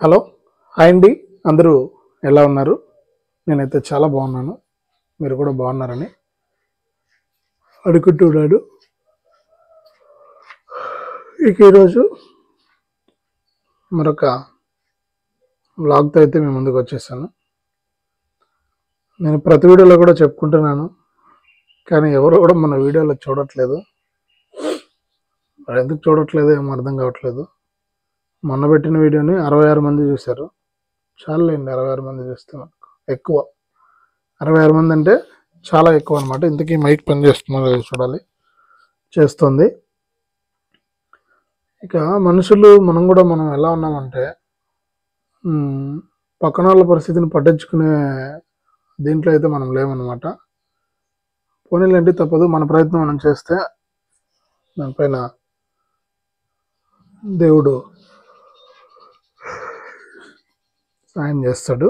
Hello, hi అండి. అందరూ ఎలా ఉన్నారు? నేనైతే చాలా బాగున్నాను. మీరు కూడా బాగున్నారని అనుకుంటున్నాను. ఇక ఈరోజు మరొక వ్లాగ్తో అయితే మేము ముందుకు వచ్చేసాను. నేను ప్రతి వీడియోలో కూడా చెప్పుకుంటున్నాను, కానీ ఎవరు కూడా మన వీడియోలో చూడట్లేదు. ఎందుకు చూడట్లేదు ఏమో అర్థం కావట్లేదు. మొన్న పెట్టిన వీడియోని 66 మంది చూశారు. చాలండి, 66 మంది చూస్తే మనకు ఎక్కువ. 66 మంది అంటే చాలా ఎక్కువ అనమాట. ఇంతకీ మైక్ పని చేస్తున్నారు చూడాలి, చేస్తుంది. ఇక మనుషులు మనం ఎలా ఉన్నామంటే పక్కన వాళ్ళ పరిస్థితిని పట్టించుకునే దీంట్లో అయితే మనం లేమన్నమాట. పోనీలేంటి, తప్పదు. మన ప్రయత్నం మనం చేస్తే దానిపైన దేవుడు సాయం చేస్తాడు.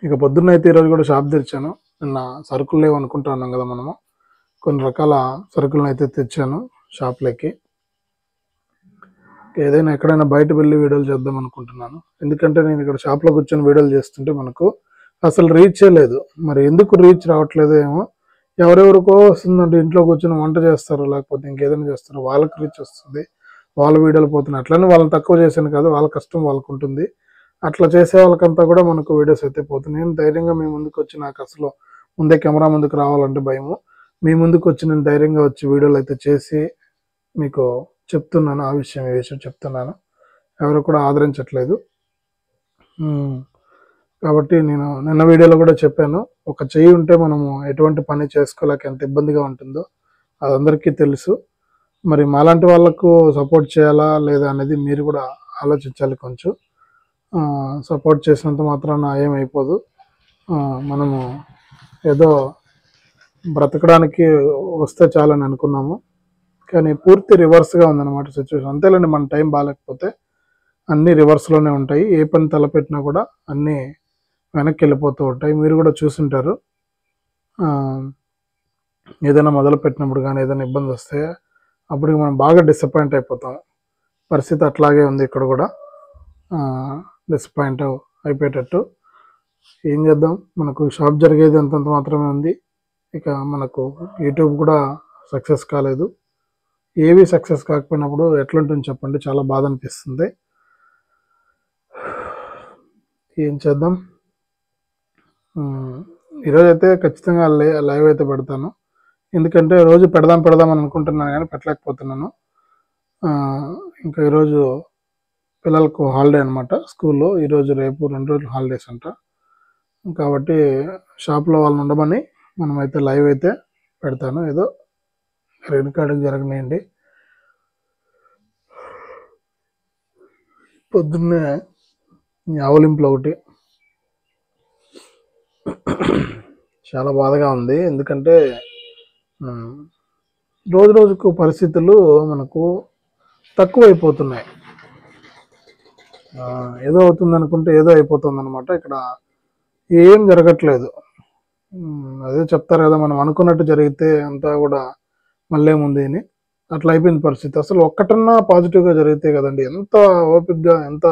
ఇక పొద్దున్న అయితే ఈరోజు కూడా షాప్ తెరిచాను. నిన్న సరుకులు లేవు అనుకుంటా ఉన్నాం కదా మనము. కొన్ని రకాల సరుకులను అయితే తెచ్చాను షాప్లోకి. ఏదైనా ఎక్కడైనా బయట వెళ్ళి వీడియోలు చేద్దాం అనుకుంటున్నాను. ఎందుకంటే నేను ఇక్కడ షాప్లో కూర్చొని వీడియోలు చేస్తుంటే మనకు అసలు రీచే లేదు. మరి ఎందుకు రీచ్ రావట్లేదు ఏమో. ఎవరెవరికో వస్తుందంటే ఇంట్లో కూర్చొని వంట చేస్తారు, లేకపోతే ఇంకేదైనా చేస్తారు, వాళ్ళకి రీచ్ వస్తుంది, వాళ్ళ వీడియోలు పోతున్నాయి. అట్లనే వాళ్ళని తక్కువ చేశాను కాదు, వాళ్ళ కష్టం వాళ్ళకు ఉంటుంది. అట్లా చేసే వాళ్ళకంతా కూడా మనకు వీడియోస్ అయితే పోతున్నాయి. నేను ధైర్యంగా మీ ముందుకు వచ్చి, నాకు అసలు ముందే కెమెరా ముందుకు రావాలంటే భయము. మీ ముందుకు వచ్చి నేను ధైర్యంగా వచ్చి వీడియోలు అయితే చేసి మీకు చెప్తున్నాను. ఈ విషయం చెప్తున్నాను. ఎవరు కూడా ఆదరించట్లేదు. కాబట్టి నేను నిన్న వీడియోలో కూడా చెప్పాను, ఒక చెయ్యి ఉంటే మనము ఎటువంటి పని చేసుకోలేక ఎంత ఇబ్బందిగా ఉంటుందో అది అందరికీ తెలుసు. మరి మాలాంటి వాళ్ళకు సపోర్ట్ చేయాలా లేదా అనేది మీరు కూడా ఆలోచించాలి. కొంచెం సపోర్ట్ చేసినంత మాత్రాన ఏమైపోదు. మనము ఏదో బ్రతకడానికి వస్తే చాలని అనుకున్నాము, కానీ పూర్తి రివర్స్గా ఉందన్నమాట సిచ్యువేషన్. అంతేలేండి, మన టైం బాగాలేకపోతే అన్నీ రివర్స్లోనే ఉంటాయి. ఏ పని తలపెట్టినా కూడా అన్నీ వెనక్కి వెళ్ళిపోతూ ఉంటాయి. మీరు కూడా చూసుంటారు. ఏదైనా మొదలు పెట్టినప్పుడు కానీ ఏదైనా ఇబ్బంది వస్తే అప్పటికి మనం బాగా డిసప్పాయింట్ అయిపోతాం. పరిస్థితి అట్లాగే ఉంది ఇక్కడ కూడా, డిసప్పాయింట్ అయిపోయేటట్టు. ఏం చేద్దాం, మనకు షాప్ జరిగేది అంతంత మాత్రమే ఉంది. ఇక మనకు యూట్యూబ్ కూడా సక్సెస్ కాలేదు. ఏవి సక్సెస్ కాకపోయినప్పుడు ఎట్లుంటుంది చెప్పండి, చాలా బాధ అనిపిస్తుంది. ఏం చేద్దాం. ఈరోజు అయితే ఖచ్చితంగా లైవ్ అయితే పెడతాను. ఎందుకంటే రోజు పెడదాం అని అనుకుంటున్నాను, కానీ పెట్టలేకపోతున్నాను. ఇంకా ఈరోజు పిల్లలకు హాలిడే అనమాట స్కూల్లో. ఈరోజు రేపు 2 రోజులు హాలిడేస్ అంట. కాబట్టి షాప్లో వాళ్ళని ఉండమని మనమైతే లైవ్ అయితే పెడతాను. ఏదో రికార్డింగ్ జరగనియండి. పొద్దున్నే ఆవలింపులు ఒకటి చాలా బాధగా ఉంది. ఎందుకంటే రోజుకు పరిస్థితులు మనకు తక్కువైపోతున్నాయి. ఏదో అవుతుంది అనుకుంటే ఏదో అయిపోతుంది అనమాట. ఇక్కడ ఏం జరగట్లేదు. అదే చెప్తారు కదా, మనం అనుకున్నట్టు జరిగితే అంతా కూడా మళ్ళీ ముందు అని. అట్లా అయిపోయింది పరిస్థితి. అసలు ఒక్కటన్నా పాజిటివ్గా జరిగితే కదండి, ఎంత ఓపిక్గా ఎంత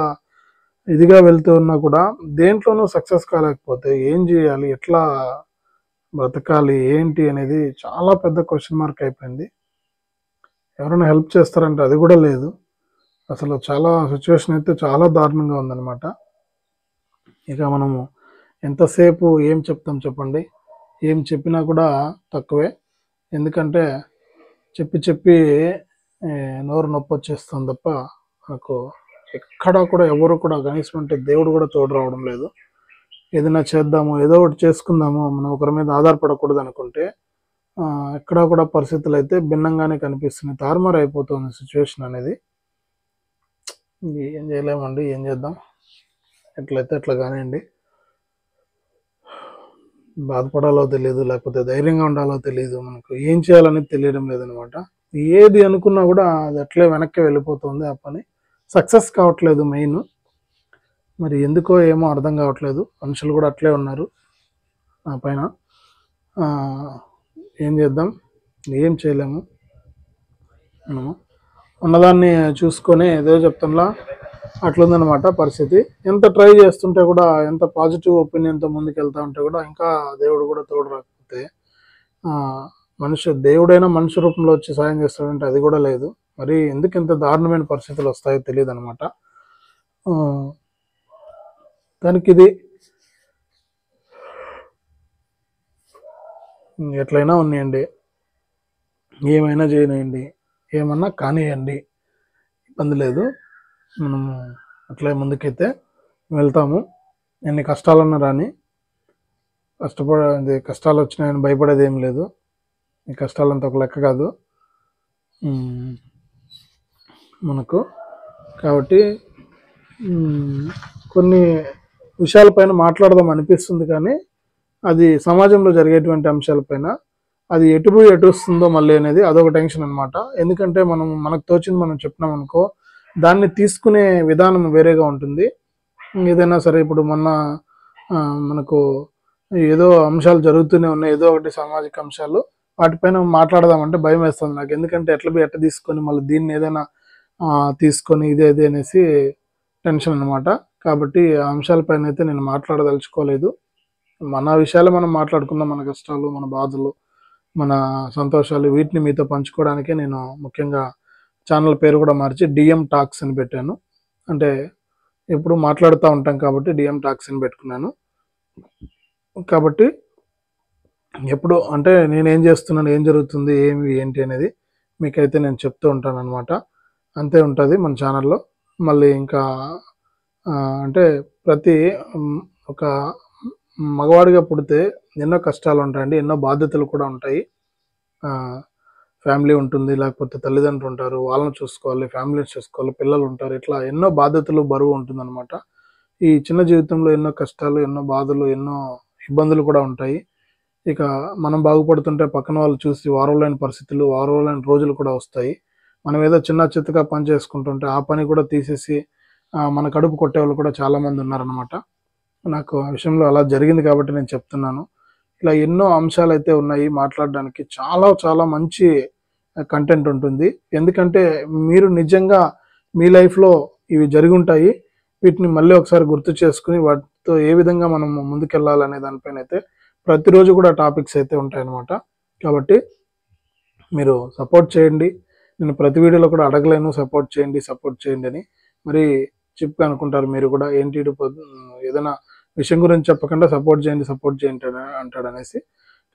ఇదిగా వెళ్తూ ఉన్నా కూడా దేంట్లోనూ సక్సెస్ కాలేకపోతే ఏం చేయాలి, ఎట్లా బ్రతకాలి, ఏంటి అనేది చాలా పెద్ద క్వశ్చన్ మార్క్ అయిపోయింది. ఎవరైనా హెల్ప్ చేస్తారంటే అది కూడా లేదు. అసలు చాలా సిచ్యువేషన్ అయితే చాలా దారుణంగా ఉందన్నమాట. ఇక మనము ఎంతసేపు ఏం చెప్తాం చెప్పండి, ఏం చెప్పినా కూడా తక్కువే. ఎందుకంటే చెప్పి నోరు నొప్పి వచ్చేస్తుంది తప్ప నాకు ఎక్కడా కూడా ఎవరు కూడా కనీసం అంటే దేవుడు కూడా తోడు రావడం లేదు. ఏదైనా చేద్దాము, ఏదో ఒకటి చేసుకుందాము, మనం ఒకరి మీద ఆధారపడకూడదు అనుకుంటే ఎక్కడా కూడా పరిస్థితులు అయితే భిన్నంగానే కనిపిస్తున్నాయి. తారుమారు అయిపోతుంది సిచ్యువేషన్ అనేది. ఏం చేయలేమండి, ఏం చేద్దాం. ఎట్లయితే అట్లా కానివ్వండి. బాధపడాలో తెలియదు, లేకపోతే ధైర్యంగా ఉండాలో తెలియదు, మనకు ఏం చేయాలనేది తెలియడం లేదనమాట. ఏది అనుకున్నా కూడా అది అట్లే వెనక్కి వెళ్ళిపోతుంది. ఆ పని సక్సెస్ కావట్లేదు మెయిన్. మరి ఎందుకో ఏమో అర్థం కావట్లేదు. మనుషులు కూడా అట్లే ఉన్నారు నా పైన. ఏం చేద్దాం, ఏం చేయలేము. మనము ఉన్నదాన్ని చూసుకొని ఏదో చెప్తాంలా అట్లుందనమాట పరిస్థితి. ఎంత ట్రై చేస్తుంటే కూడా, ఎంత పాజిటివ్ ఒపీనియన్తో ముందుకు వెళ్తా ఉంటే కూడా ఇంకా దేవుడు కూడా తోడు రాకపోతే దేవుడైనా మనిషి రూపంలో వచ్చి సాయం చేస్తాడంటే అది కూడా లేదు. మరి ఎందుకు ఇంత దారుణమైన పరిస్థితులు వస్తాయో తెలియదు అనమాట. దానికి ఇది ఎట్లయినా ఉన్నాయండి, ఏమైనా చేయనియండి, ఏమన్నా కానివ్వండి, ఇబ్బంది లేదు. మనము అట్లే ముందుకైతే వెళ్తాము. ఎన్ని కష్టాలన్నా రాని, కష్టాలు వచ్చినాయని భయపడేది ఏం లేదు. ఈ కష్టాలంతా ఒక లెక్క కాదు మనకు. కాబట్టి కొన్ని విషయాలపైన మాట్లాడదాం అనిపిస్తుంది, కానీ అది సమాజంలో జరిగేటువంటి అంశాలపైన అది ఎటు వస్తుందో మళ్ళీ అనేది అదొక టెన్షన్ అనమాట. ఎందుకంటే మనకు తోచింది మనం చెప్పినాం అనుకో, దాన్ని తీసుకునే విధానం వేరేగా ఉంటుంది. ఏదైనా సరే, ఇప్పుడు మనకు ఏదో అంశాలు జరుగుతూనే ఉన్నాయి, ఏదో ఒకటి సామాజిక అంశాలు, వాటిపైన మాట్లాడదామంటే భయం వేస్తుంది నాకు. ఎందుకంటే ఎట్ట తీసుకొని మళ్ళీ దీన్ని ఏదైనా తీసుకొని ఇదే అనేసి టెన్షన్ అనమాట. కాబట్టి ఆ అంశాలపైన అయితే నేను మాట్లాడదలుచుకోలేదు. మన విషయాలు మనం మాట్లాడుకుందాం, మన కష్టాలు, మన బాధలు, మన సంతోషాలు, వీటిని మీతో పంచుకోవడానికే నేను ముఖ్యంగా ఛానల్ పేరు కూడా మార్చి డిఎం టాక్స్ అని పెట్టాను. అంటే ఎప్పుడు మాట్లాడుతూ ఉంటాం కాబట్టి డిఎం టాక్స్ అని పెట్టుకున్నాను. కాబట్టి ఎప్పుడు అంటే నేనేం చేస్తున్నాను, ఏం జరుగుతుంది, ఏంటి అనేది మీకైతే నేను చెప్తూ ఉంటాను అనమాట. అంతే ఉంటుంది మన ఛానల్లో. మళ్ళీ ఇంకా అంటే ఒక మగవాడిగా పుడితే ఎన్నో కష్టాలు ఉంటాయండి, ఎన్నో బాధ్యతలు కూడా ఉంటాయి. ఫ్యామిలీ ఉంటుంది, లేకపోతే తల్లిదండ్రులు ఉంటారు, వాళ్ళని చూసుకోవాలి, ఫ్యామిలీని చూసుకోవాలి, పిల్లలు ఉంటారు, ఇట్లా ఎన్నో బాధ్యతలు, బరువు ఉంటుందన్నమాట. ఈ చిన్న జీవితంలో ఎన్నో కష్టాలు, ఎన్నో బాధలు, ఎన్నో ఇబ్బందులు కూడా ఉంటాయి. ఇక మనం బాగుపడుతుంటే పక్కన వాళ్ళు చూసి వారవలేని పరిస్థితులు, వారవలేని రోజులు కూడా వస్తాయి. మనం ఏదో చిన్న చిత్తగా పని చేసుకుంటుంటే ఆ పని కూడా తీసేసి మన కడుపు కొట్టేవాళ్ళు కూడా చాలామంది ఉన్నారనమాట. నాకు ఆ విషయంలో అలా జరిగింది కాబట్టి నేను చెప్తున్నాను. ఇలా ఎన్నో అంశాలు అయితే ఉన్నాయి మాట్లాడడానికి. చాలా మంచి కంటెంట్ ఉంటుంది. ఎందుకంటే మీరు నిజంగా మీ లైఫ్లో ఇవి జరిగి ఉంటాయి. వీటిని మళ్ళీ ఒకసారి గుర్తు చేసుకుని వాటితో ఏ విధంగా మనం ముందుకెళ్ళాలనే దానిపైన అయితే ప్రతిరోజు కూడా టాపిక్స్ అయితే ఉంటాయన్నమాట. కాబట్టి మీరు సపోర్ట్ చేయండి. నేను ప్రతి వీడియోలో కూడా అడగలేను సపోర్ట్ చేయండి అని. మరి చిప్గా అనుకుంటారు మీరు కూడా, ఏంటి ఏదైనా విషయం గురించి చెప్పకుండా సపోర్ట్ చేయండి అంటాడనేసి.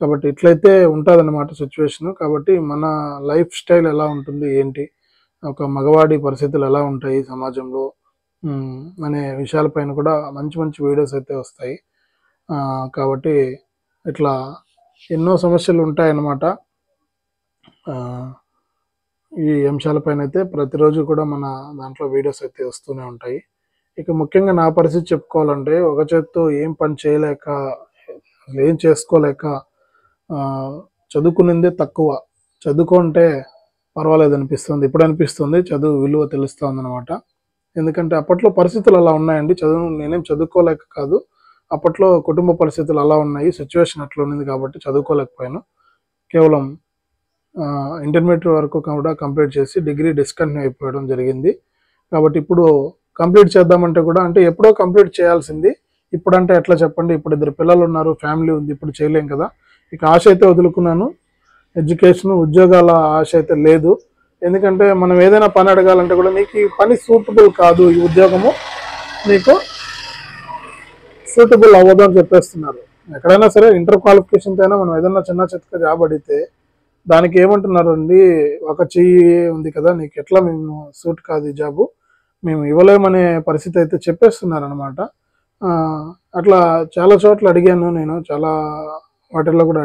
కాబట్టి ఇట్లయితే ఉంటుందన్నమాట సిచ్యువేషన్. కాబట్టి మన లైఫ్ స్టైల్ ఎలా ఉంటుంది, ఏంటి, ఒక మగవాడి పరిస్థితులు ఎలా ఉంటాయి సమాజంలో అనే విషయాలపైన కూడా మంచి వీడియోస్ అయితే వస్తాయి. కాబట్టి ఇట్లా ఎన్నో సమస్యలు ఉంటాయన్నమాట. ఈ అంశాలపైన అయితే ప్రతిరోజు కూడా మన దాంట్లో వీడియోస్ అయితే వస్తూనే ఉంటాయి. ఇక ముఖ్యంగా నా పరిస్థితి చెప్పుకోవాలంటే, ఒక చేత్తో ఏం పని చేయలేక, ఏం చేసుకోలేక, చదువుకునిందే తక్కువ, చదువుకుంటే పర్వాలేదు అనిపిస్తుంది. ఇప్పుడు అనిపిస్తుంది చదువు విలువ తెలుస్తుంది అనమాట. ఎందుకంటే అప్పట్లో పరిస్థితులు అలా ఉన్నాయండి. నేనేం చదువుకోలేక కాదు, అప్పట్లో కుటుంబ పరిస్థితులు అలా ఉన్నాయి, సిచ్యువేషన్ అట్లా ఉన్నది కాబట్టి చదువుకోలేకపోయాను. కేవలం ఇంటర్మీడియట్ వరకు కూడా కంప్లీట్ చేసి డిగ్రీ డిస్కంటిన్యూ అయిపోవడం జరిగింది. కాబట్టి ఇప్పుడు కంప్లీట్ చేద్దామంటే కూడా, అంటే ఎప్పుడో కంప్లీట్ చేయాల్సింది, ఇప్పుడంటే ఎట్లా చెప్పండి, ఇప్పుడు 2 పిల్లలు ఉన్నారు, ఫ్యామిలీ ఉంది, ఇప్పుడు చేయలేం కదా. ఇక ఆశ అయితే వదులుకున్నాను. ఎడ్యుకేషన్, ఉద్యోగాల ఆశ అయితే లేదు. ఎందుకంటే మనం ఏదైనా పని అడగాలంటే కూడా, మీకు ఈ పని సూటబుల్ కాదు, ఈ ఉద్యోగము మీకు సూటబుల్ అవ్వదు అని చెప్పేస్తున్నారు. ఎక్కడైనా సరే ఇంటర్ క్వాలిఫికేషన్తో అయినా మనం ఏదైనా చిన్న చిత్తగా జాబ్ అడిగితే దానికి ఏమంటున్నారు అండి, ఒక చెయ్యి ఉంది కదా నీకు, ఎట్లా మేము సూట్ కాదు ఈ జాబు, మేము ఇవ్వలేమనే పరిస్థితి అయితే చెప్పేస్తున్నారు అనమాట. అట్లా చాలా చోట్ల అడిగాను, నేను చాలా వాటిల్లో కూడా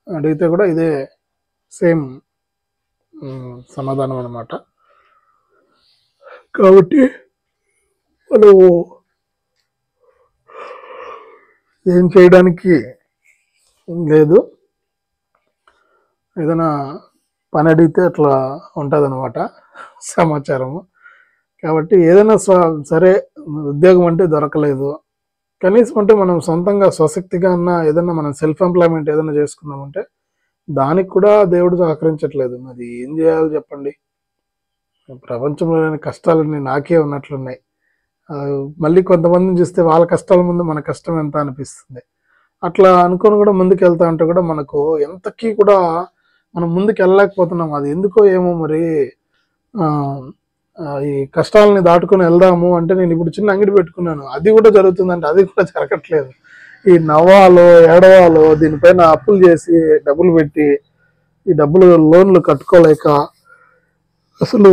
అడిగితే కూడా ఇదే సేమ్ సమాధానం అనమాట. కాబట్టి మనం ఏం చేయడానికి లేదు, ఏదైనా పని అడిగితే అట్లా ఉంటుందన్నమాట సమాచారము. కాబట్టి ఏదైనా సరే, ఉద్యోగం అంటే దొరకలేదు, కనీసం అంటే మనం సొంతంగా స్వశక్తిగా ఏదైనా మనం సెల్ఫ్ ఎంప్లాయ్మెంట్ ఏదైనా చేసుకున్నామంటే దానికి కూడా దేవుడు సహకరించట్లేదు. మరి ఏం చేయాలి చెప్పండి. ప్రపంచంలో లేని కష్టాలన్నీ నాకే ఉన్నట్లున్నాయి. మళ్ళీ కొంతమందిని చూస్తే వాళ్ళ కష్టాల ముందు మన కష్టం ఎంత అనిపిస్తుంది. అట్లా అనుకొని కూడా ముందుకు వెళ్తా ఉంటే కూడా మనకు ఎంతకీ కూడా మనం ముందుకు వెళ్ళలేకపోతున్నాం. అది ఎందుకో ఏమో మరి. ఆ, ఈ కష్టాలని దాటుకొని వెళ్దాము అంటే నేను ఇప్పుడు చిన్న అంగడి పెట్టుకున్నాను, అది కూడా జరుగుతుందంటే అది కూడా జరగట్లేదు. ఈ నవ్వాలో ఏడవాలో దీనిపైన అప్పులు చేసి డబ్బులు పెట్టి ఈ డబ్బులు లోన్లు కట్టుకోలేక అసలు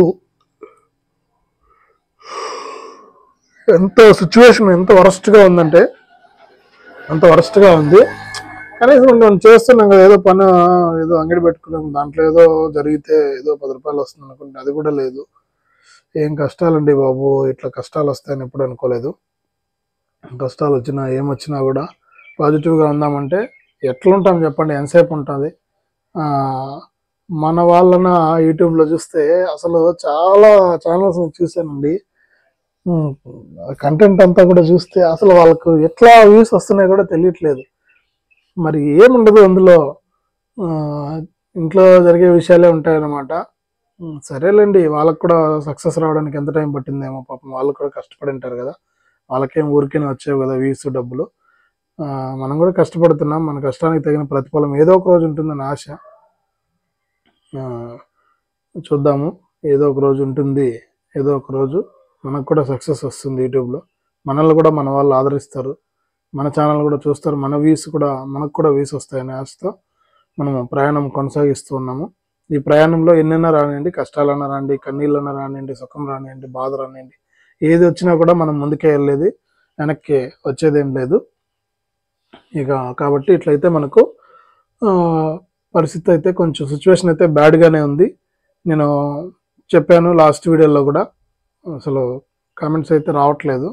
సిచ్యువేషన్ ఎంత వరస్ట్గా ఉందంటే అంత వరస్ట్గా ఉంది. కనీసం మనం చేస్తున్నాం కదా, ఏదో పని, ఏదో అంగడి పెట్టుకున్నాం, దాంట్లో ఏదో జరిగితే ఏదో 10 రూపాయలు వస్తుంది అనుకుంటే అది కూడా లేదు. ఏం కష్టాలండి బాబు, ఇట్లా కష్టాలు వస్తాయని ఎప్పుడు అనుకోలేదు. కష్టాలు వచ్చినా ఏమొచ్చినా కూడా పాజిటివ్గా ఉందామంటే ఎట్లుంటాం చెప్పండి, ఎంతసేపు ఉంటుంది. మన వాళ్ళన యూట్యూబ్లో చూస్తే అసలు చాలా ఛానల్స్ చూశానండి. కంటెంట్ అంతా కూడా చూస్తే అసలు వాళ్ళకు ఎట్లా వ్యూస్ వస్తున్నాయో కూడా తెలియట్లేదు. మరి ఏముండదు అందులో, ఇంట్లో జరిగే విషయాలే ఉంటాయన్నమాట. సరేలేండి, వాళ్ళకు కూడా సక్సెస్ రావడానికి ఎంత టైం పట్టిందేమో, పాపం వాళ్ళు కూడా కష్టపడి ఉంటారు కదా, వాళ్ళకేం ఊరికేనే వచ్చేవి కదా వ్యూస్ డబ్బులు. మనం కూడా కష్టపడుతున్నాం, మన కష్టానికి తగిన ప్రతిఫలం ఏదో ఒక రోజు ఉంటుందని ఆశ. చూద్దాము, ఏదో ఒక రోజు ఉంటుంది, ఏదో ఒక రోజు మనకు కూడా సక్సెస్ వస్తుంది. యూట్యూబ్లో మనల్ని కూడా మన వాళ్ళు ఆదరిస్తారు, మన ఛానల్ కూడా చూస్తారు, మన వ్యూస్ కూడా మనకు కూడా వ్యూస్ వస్తాయని ఆశతో మనము ప్రయాణం కొనసాగిస్తూ ఉన్నాము. ఈ ప్రయాణంలో ఎన్నైనా రానివ్వండి, కష్టాలన్నా రాండి, కన్నీళ్ళన్నా రానివ్వండి, సుఖం రానివ్వండి, బాధ రానివ్వండి, ఏది వచ్చినా కూడా మనం ముందుకే వెళ్ళేది, వెనక్కి వచ్చేదేం లేదు. ఇక కాబట్టి ఇట్లయితే మనకు పరిస్థితి అయితే కొంచెం సిచ్యువేషన్ అయితే బ్యాడ్గానే ఉంది. నేను చెప్పాను లాస్ట్ వీడియోలో కూడా, అసలు కామెంట్స్ అయితే రావట్లేదు.